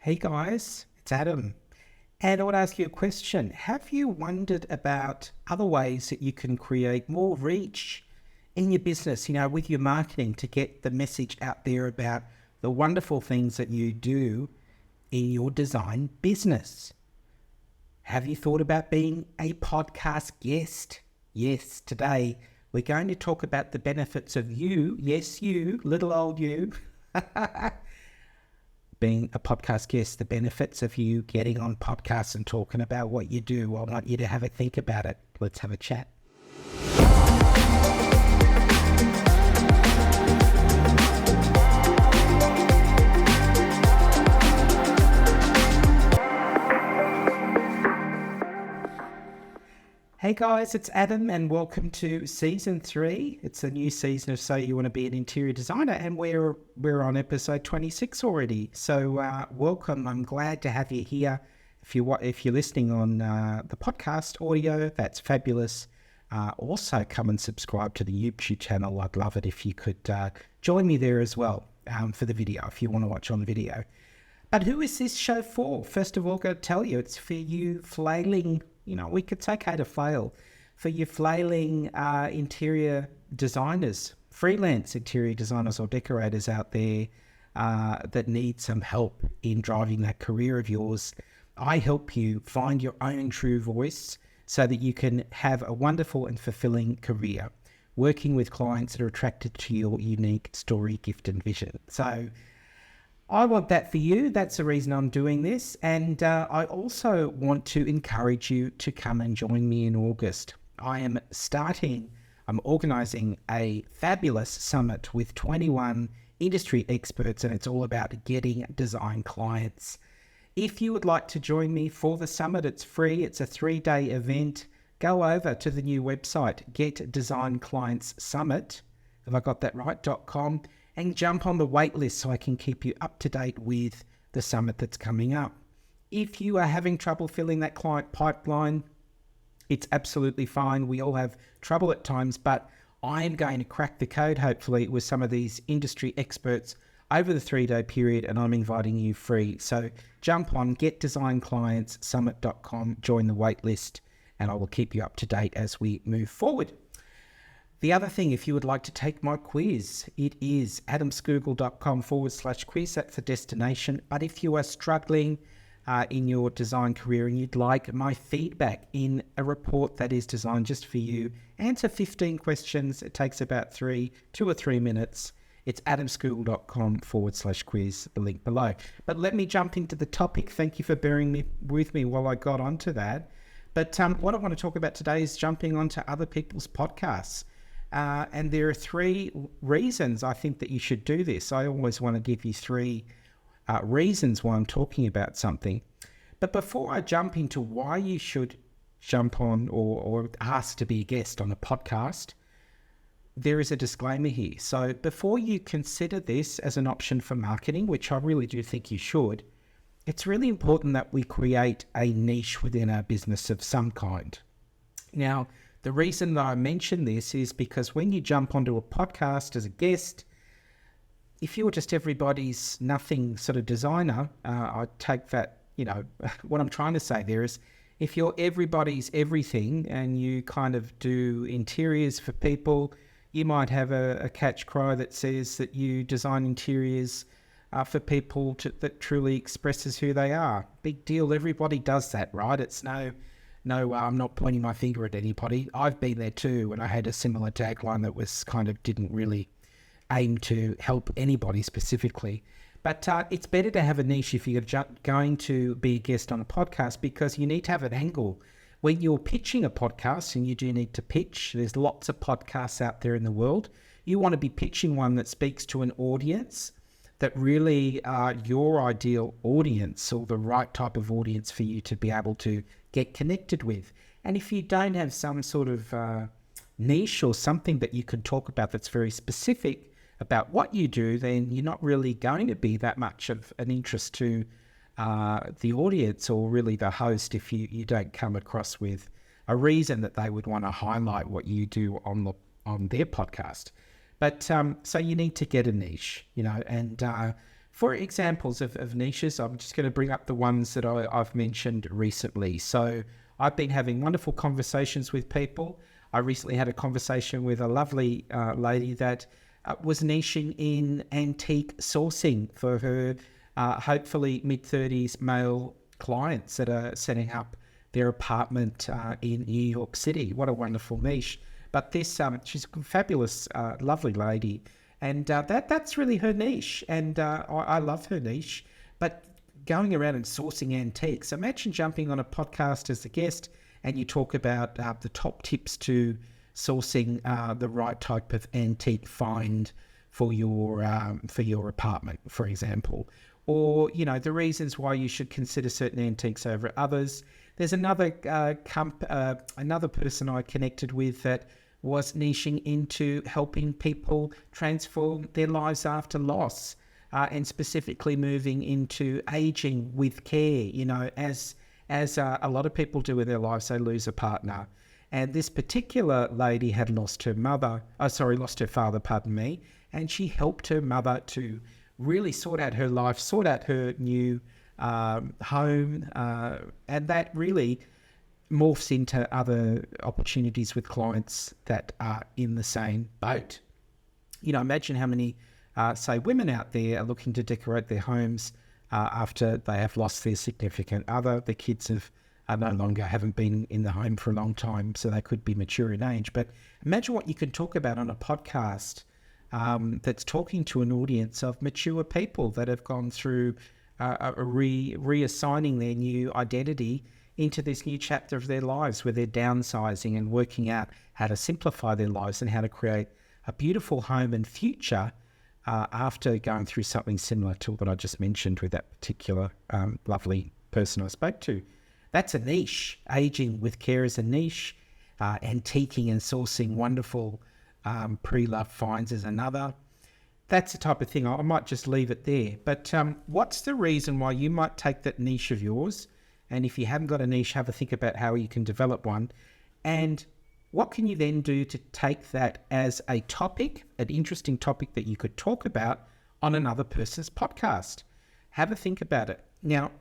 Hey guys, it's Adam, and I want to ask you a question. Have you wondered about other ways that you can create more reach in your business, with your marketing to get the message out there about the wonderful things that you do in your design business? Have you thought about being a podcast guest? Yes, today we're going to talk about the benefits of you, yes, you, little old you, being a podcast guest, the benefits of you getting on podcasts and talking about what you do. I want you to have a think about it. Let's have a chat. Hey guys, it's Adam and welcome to season 3. It's a new season of So You Want to Be an Interior Designer, and we're on episode 26 already. So welcome. I'm glad to have you here. If you're listening on the podcast audio, that's fabulous. Also come and subscribe to the YouTube channel. I'd love it if you could join me there as well for the video, if you want to watch on the video. But who is this show for? First of all, I've got to tell you, it's for you flailing. We could say okay to fail. For you flailing interior designers, freelance interior designers or decorators out there that need some help in driving that career of yours, I help you find your own true voice so that you can have a wonderful and fulfilling career, working with clients that are attracted to your unique story, gift and vision. So I want that for you. That's the reason I'm doing this. And I also want to encourage you to come and join me in August. I'm organising a fabulous summit with 21 industry experts, and it's all about getting design clients. If you would like to join me for the summit, it's free. It's a 3-day event. Go over to the new website, Get Design Clients Summit, have I got that right, .com, and jump on the wait list so I can keep you up to date with the summit that's coming up. If you are having trouble filling that client pipeline, it's absolutely fine. We all have trouble at times, but I am going to crack the code, hopefully, with some of these industry experts over the 3-day period, and I'm inviting you free. So jump on getdesignclientssummit.com, join the wait list, and I will keep you up to date as we move forward. The other thing, if you would like to take my quiz, it is adamscougall.com/quiz. That's the destination. But if you are struggling in your design career and you'd like my feedback in a report that is designed just for you, answer 15 questions. It takes about 2 or 3 minutes. It's adamscougall.com/quiz, the link below. But let me jump into the topic. Thank you for bearing with me while I got onto that. But what I want to talk about today is jumping onto other people's podcasts. And there are 3 reasons I think that you should do this. I always want to give you 3 reasons why I'm talking about something. But before I jump into why you should jump on or ask to be a guest on a podcast, there is a disclaimer here. So before you consider this as an option for marketing, which I really do think you should, it's really important that we create a niche within our business of some kind. Now, the reason that I mention this is because when you jump onto a podcast as a guest, if you're just everybody's nothing sort of designer, I take that, what I'm trying to say there is if you're everybody's everything and you kind of do interiors for people, you might have a catch cry that says that you design interiors for people that truly expresses who they are. Big deal. Everybody does that, right? It's no, I'm not pointing my finger at anybody. I've been there too, and I had a similar tagline that was kind of didn't really aim to help anybody specifically. But it's better to have a niche if you're going to be a guest on a podcast, because you need to have an angle. When you're pitching a podcast, and you do need to pitch, there's lots of podcasts out there in the world. You want to be pitching one that speaks to an audience that really are your ideal audience, or the right type of audience for you to be able to get connected with. And if you don't have some sort of niche or something that you can talk about that's very specific about what you do, then you're not really going to be that much of an interest to the audience, or really the host, if you don't come across with a reason that they would want to highlight what you do on their podcast. But so you need to get a niche, and for examples of niches, I'm just going to bring up the ones that I've mentioned recently. So I've been having wonderful conversations with people. I recently had a conversation with a lovely lady that was niching in antique sourcing for her hopefully mid-30s male clients that are setting up their apartment in New York City. What a wonderful niche. But this, she's a fabulous, lovely lady. And that's really her niche. And I love her niche. But going around and sourcing antiques, imagine jumping on a podcast as a guest and you talk about the top tips to sourcing the right type of antique find for your apartment, for example. Or, you know, the reasons why you should consider certain antiques over others. There's another person I connected with that was niching into helping people transform their lives after loss, and specifically moving into aging with care. You know, as a lot of people do in their lives, they lose a partner. And this particular lady had lost her father, pardon me, and she helped her mother to really sort out her life, sort out her new home, and that really morphs into other opportunities with clients that are in the same boat. You know, imagine how many, say, women out there are looking to decorate their homes after they have lost their significant other. The kids haven't been in the home for a long time, so they could be mature in age. But imagine what you can talk about on a podcast that's talking to an audience of mature people that have gone through reassigning their new identity into this new chapter of their lives where they're downsizing and working out how to simplify their lives and how to create a beautiful home and future after going through something similar to what I just mentioned with that particular lovely person I spoke to. That's a niche. Aging with care is a niche. Antiquing and sourcing wonderful pre-loved finds is another. That's the type of thing. I might just leave it there. But what's the reason why you might take that niche of yours? And if you haven't got a niche, have a think about how you can develop one. And what can you then do to take that as a topic, an interesting topic that you could talk about on another person's podcast? Have a think about it. Now,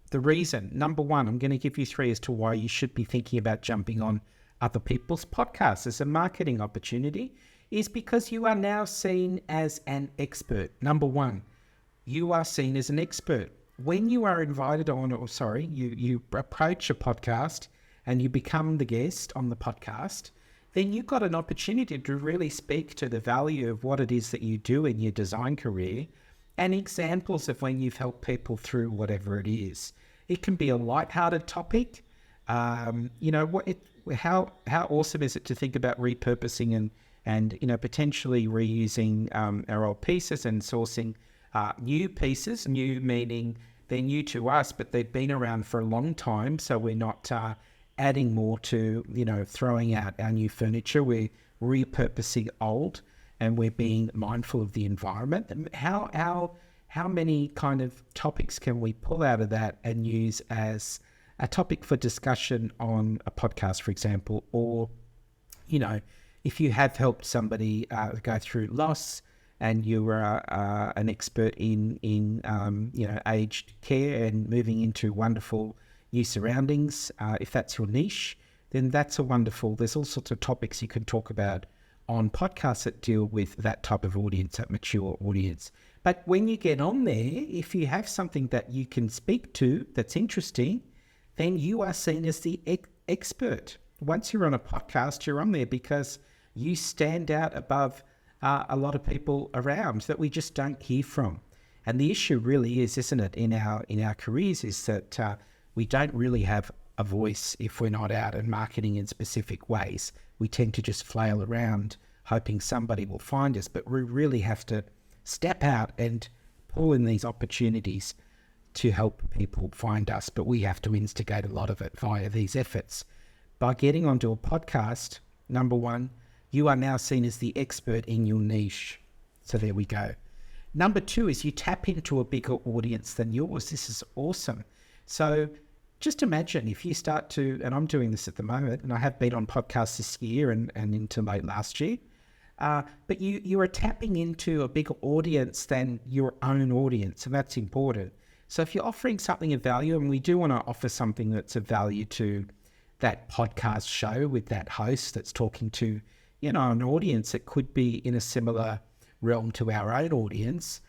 the reason, number one, I'm going to give you 3 as to why you should be thinking about jumping on other people's podcasts as a marketing opportunity, is because you are now seen as an expert. Number one, you are seen as an expert. When you are invited on, you approach a podcast and you become the guest on the podcast, then you've got an opportunity to really speak to the value of what it is that you do in your design career and examples of when you've helped people through whatever it is. It can be a lighthearted topic. How awesome is it to think about repurposing and potentially reusing our old pieces and sourcing new pieces, new meaning they're new to us, but they've been around for a long time. So we're not adding more to, throwing out our new furniture. We're repurposing old and we're being mindful of the environment. And how many kind of topics can we pull out of that and use as a topic for discussion on a podcast, for example, or, if you have helped somebody go through loss, and you are an expert in aged care and moving into wonderful new surroundings, if that's your niche, then that's there's all sorts of topics you can talk about on podcasts that deal with that type of audience, that mature audience. But when you get on there, if you have something that you can speak to that's interesting, then you are seen as the expert. Once you're on a podcast, you're on there because you stand out above a lot of people around that we just don't hear from. And the issue really is, isn't it, in our careers, is that we don't really have a voice if we're not out and marketing in specific ways. We tend to just flail around hoping somebody will find us, but we really have to step out and pull in these opportunities to help people find us. But we have to instigate a lot of it via these efforts. By getting onto a podcast, number one, you are now seen as the expert in your niche. So there we go. Number two is you tap into a bigger audience than yours. This is awesome. So just imagine if you start to, and I'm doing this at the moment, and I have been on podcasts this year and into late last year, But you are tapping into a bigger audience than your own audience, and that's important. So if you're offering something of value, and we do want to offer something that's of value to that podcast show with that host that's talking to, an audience that could be in a similar realm to our own audience,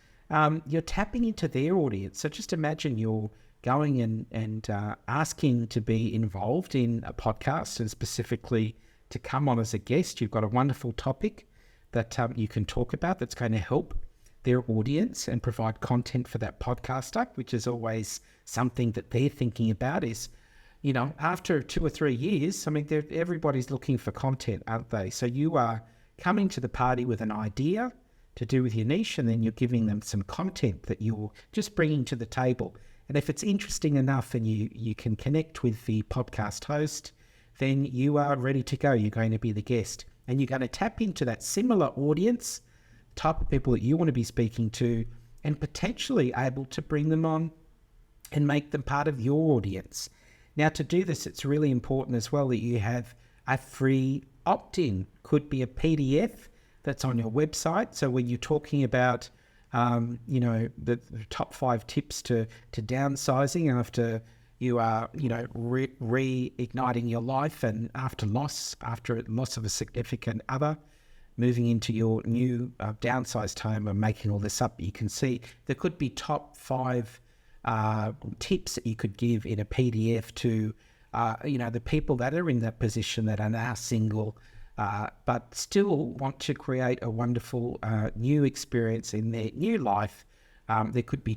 you're tapping into their audience. So just imagine you're going and asking to be involved in a podcast, and specifically to come on as a guest. You've got a wonderful topic that you can talk about that's going to help their audience and provide content for that podcaster, which is always something that they're thinking about is, after 2 or 3 years, everybody's looking for content, aren't they? So you are coming to the party with an idea to do with your niche, and then you're giving them some content that you're just bringing to the table. And if it's interesting enough and you can connect with the podcast host, then you are ready to go. You're going to be the guest, and you're going to tap into that similar audience, type of people that you want to be speaking to, and potentially able to bring them on and make them part of your audience. Now, to do this, it's really important as well that you have a free opt-in. Could be a PDF that's on your website. So when you're talking about, the top 5 tips to downsizing after you are, reigniting your life, and after loss of a significant other, moving into your new downsized home, and making all this up, you can see there could be top 5 tips that you could give in a PDF to, the people that are in that position that are now single, but still want to create a wonderful new experience in their new life. There could be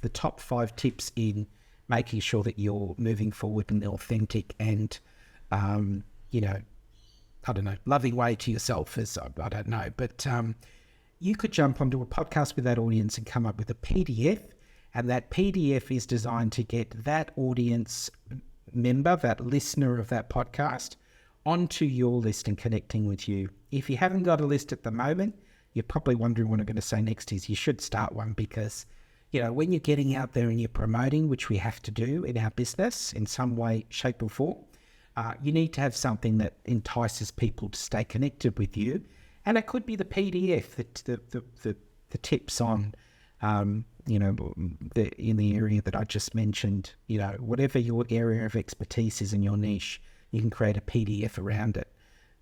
the top 5 tips in making sure that you're moving forward in an authentic and, loving way to yourself. I don't know, but you could jump onto a podcast with that audience and come up with a PDF, and that PDF is designed to get that audience member, that listener of that podcast, onto your list and connecting with you. If you haven't got a list at the moment, you're probably wondering what I'm going to say next is you should start one, because, when you're getting out there and you're promoting, which we have to do in our business in some way, shape or form, you need to have something that entices people to stay connected with you. And it could be the PDF, the tips on, in the area that I just mentioned, whatever your area of expertise is in your niche, you can create a PDF around it.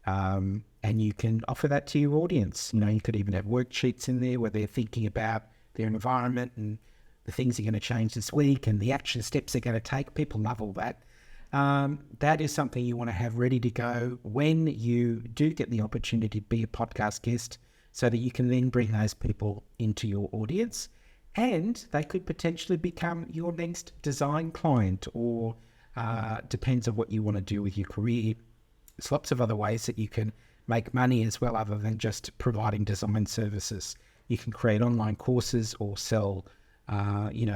And you can offer that to your audience. You could even have worksheets in there where they're thinking about their environment and the things are going to change this week and the action steps they're going to take. People love all that. That is something you want to have ready to go when you do get the opportunity to be a podcast guest, so that you can then bring those people into your audience, and they could potentially become your next design client, or depends on what you want to do with your career. There's lots of other ways that you can make money as well, other than just providing design services. You can create online courses or sell,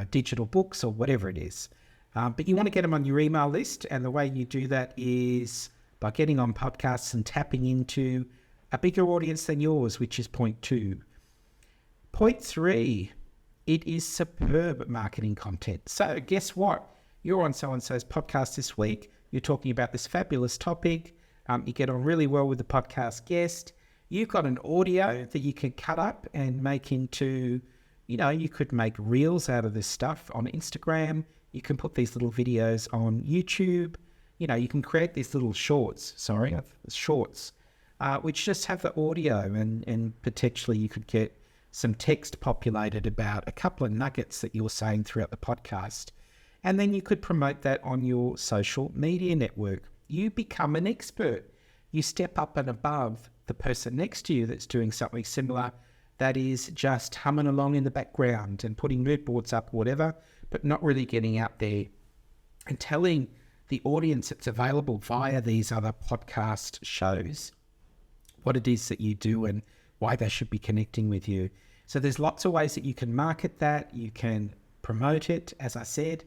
digital books or whatever it is. But you want to get them on your email list. And the way you do that is by getting on podcasts and tapping into a bigger audience than yours, which is point 2. Point 3, it is superb marketing content. So guess what? You're on so-and-so's podcast this week. You're talking about this fabulous topic. You get on really well with the podcast guest. You've got an audio that you can cut up and make into, you could make reels out of this stuff on Instagram. You can put these little videos on YouTube. You can create these little shorts, which just have the audio, and potentially you could get some text populated about a couple of nuggets that you're saying throughout the podcast. And then you could promote that on your social media network. You become an expert. You step up and above the person next to you that's doing something similar, that is just humming along in the background and putting mood boards up, whatever, but not really getting out there and telling the audience it's available via these other podcast shows what it is that you do and why they should be connecting with you. So there's lots of ways that you can market that. You can promote it, as I said.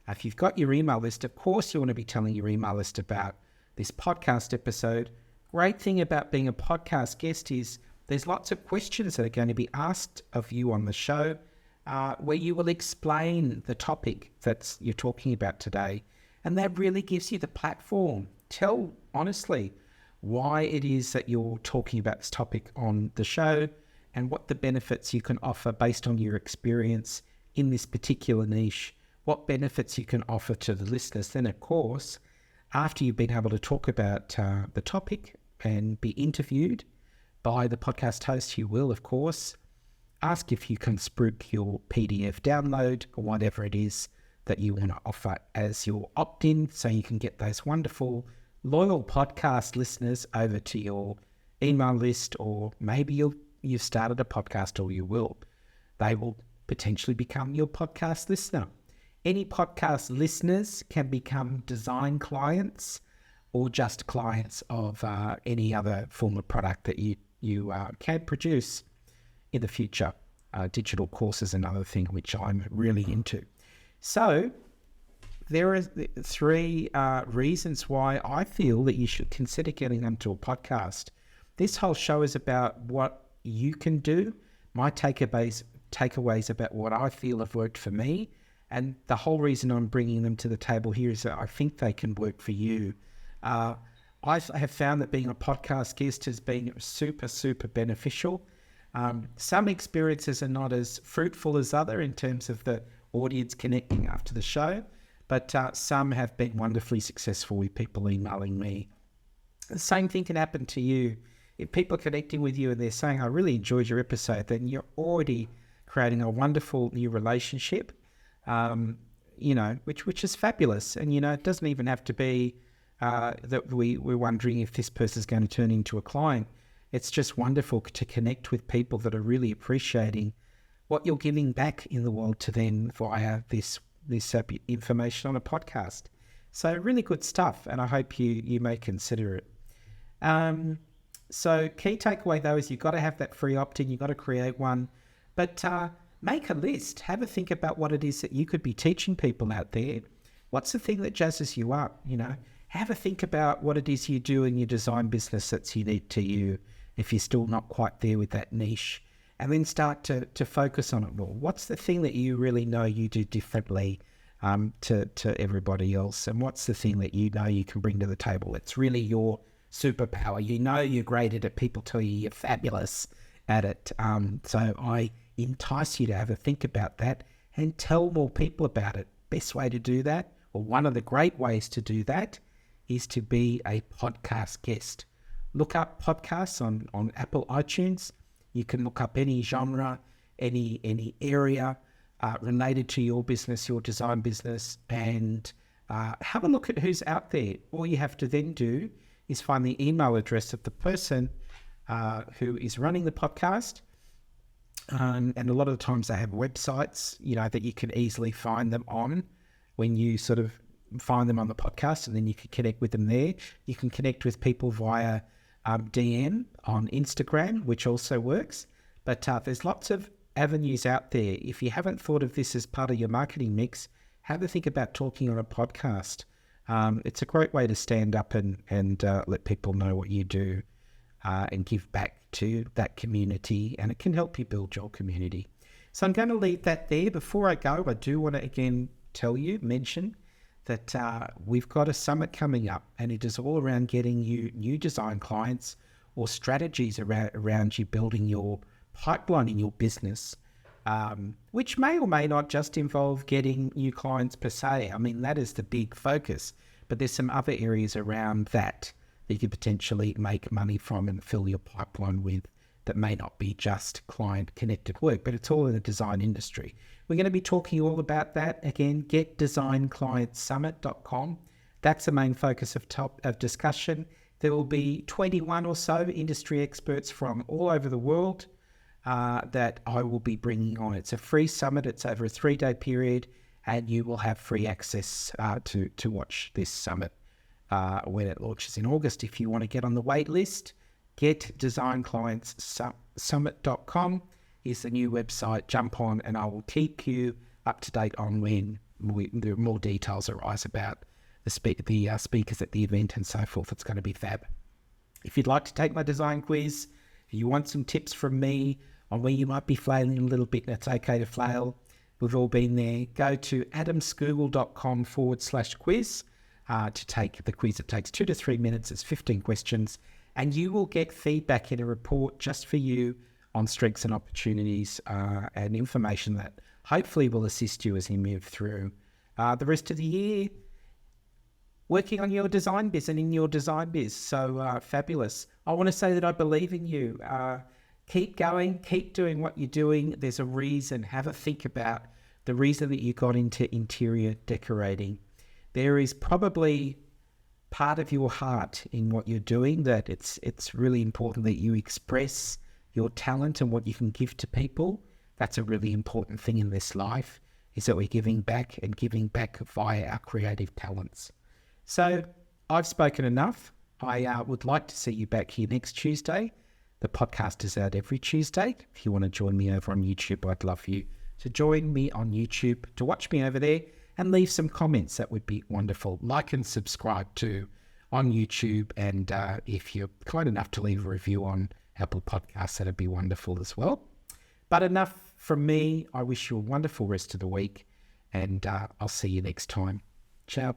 If you've got your email list, of course you want to be telling your email list about this podcast episode. Great thing about being a podcast guest is there's lots of questions that are going to be asked of you on the show, where you will explain the topic that you're talking about today. And that really gives you the platform. Tell honestly why it is that you're talking about this topic on the show, and what the benefits you can offer based on your experience in this particular niche, what benefits you can offer to the listeners. Then, of course, after you've been able to talk about the topic and be interviewed by the podcast host, you will, of course, ask if you can spruik your PDF download or whatever it is that you want to offer as your opt-in, so you can get those wonderful, loyal podcast listeners over to your email list, or maybe you've started a podcast, or you will. They will potentially become your podcast listener. Any podcast listeners can become design clients or just clients of any other form of product that you can produce in the future. Digital courses, another thing which I'm really into. So there are 3 reasons why I feel that you should consider getting onto a podcast. This whole show is about what you can do, my takeaways about what I feel have worked for me, and the whole reason I'm bringing them to the table here is that I think they can work for you. I have found that being a podcast guest has been super, super beneficial. Some experiences are not as fruitful as other in terms of the audience connecting after the show, but some have been wonderfully successful with people emailing me. The same thing can happen to you. If people are connecting with you and they're saying, I really enjoyed your episode, then you're already creating a wonderful new relationship, which is fabulous. And, it doesn't even have to be that we're wondering if this person's going to turn into a client. It's just wonderful to connect with people that are really appreciating what you're giving back in the world to them via this information on a podcast. So really good stuff, and I hope you may consider it. So key takeaway though is you've got to have that free opt-in, you've got to create one, but make a list, have a think about what it is that you could be teaching people out there. What's the thing that jazzes you up? Have a think about what it is you do in your design business that's unique to you, if you're still not quite there with that niche, and then start to focus on it more. What's the thing that you really know you do differently to everybody else? And what's the thing that you know you can bring to the table? It's really your superpower. You're great at it. People tell you you're fabulous at it. So I entice you to have a think about that and tell more people about it. Best way to do that, or one of the great ways to do that, is to be a podcast guest. Look up podcasts on Apple iTunes. You can look up any genre, any area related to your business, your design business, and have a look at who's out there. All you have to then do is find the email address of the person who is running the podcast. And a lot of the times they have websites, that you can easily find them on when you sort of find them on the podcast, and then you can connect with them there. You can connect with people via DM on Instagram, which also works. But there's lots of avenues out there. If you haven't thought of this as part of your marketing mix, have a think about talking on a podcast. It's a great way to stand up and let people know what you do and give back to that community, and it can help you build your community. So I'm going to leave that there. Before I go, I do want to again mention that we've got a summit coming up, and it is all around getting you new design clients or strategies around you building your pipeline in your business, which may or may not just involve getting new clients per se. I mean, that is the big focus, but there's some other areas around that you could potentially make money from and fill your pipeline with, that may not be just client connected work, but it's all in the design industry. We're going to be talking all about that. Again, getdesignclientsummit.com. That's the main focus of discussion. There will be 21 or so industry experts from all over the world that I will be bringing on. It's a free summit. It's over a 3-day period, and you will have free access to watch this summit when it launches in August. If you want to get on the wait list, getdesignclientsummit.com is the new website. Jump on, and I will keep you up to date on when more details arise about the speakers at the event and so forth. It's going to be fab. If you'd like to take my design quiz, if you want some tips from me on where you might be flailing a little bit, and it's okay to flail, we've all been there, go to adamscougall.com/quiz. to take the quiz. It takes 2 to 3 minutes. It's 15 questions, and you will get feedback in a report just for you on strengths and opportunities and information that hopefully will assist you as you move through the rest of the year working on your design biz and in your design biz. So fabulous. I want to say that I believe in you. Keep going, keep doing what you're doing. There's a reason. Have a think about the reason that you got into interior decorating. There is probably part of your heart in what you're doing that it's really important that you express your talent and what you can give to people. That's a really important thing in this life, is that we're giving back and giving back via our creative talents. So I've spoken enough. I would like to see you back here next Tuesday. The podcast is out every Tuesday. If you want to join me over on YouTube, I'd love you to join me on YouTube, to watch me over there and leave some comments. That would be wonderful. Like and subscribe too on YouTube. And if you're kind enough to leave a review on Apple Podcasts, that'd be wonderful as well. But enough from me. I wish you a wonderful rest of the week, and I'll see you next time. Ciao.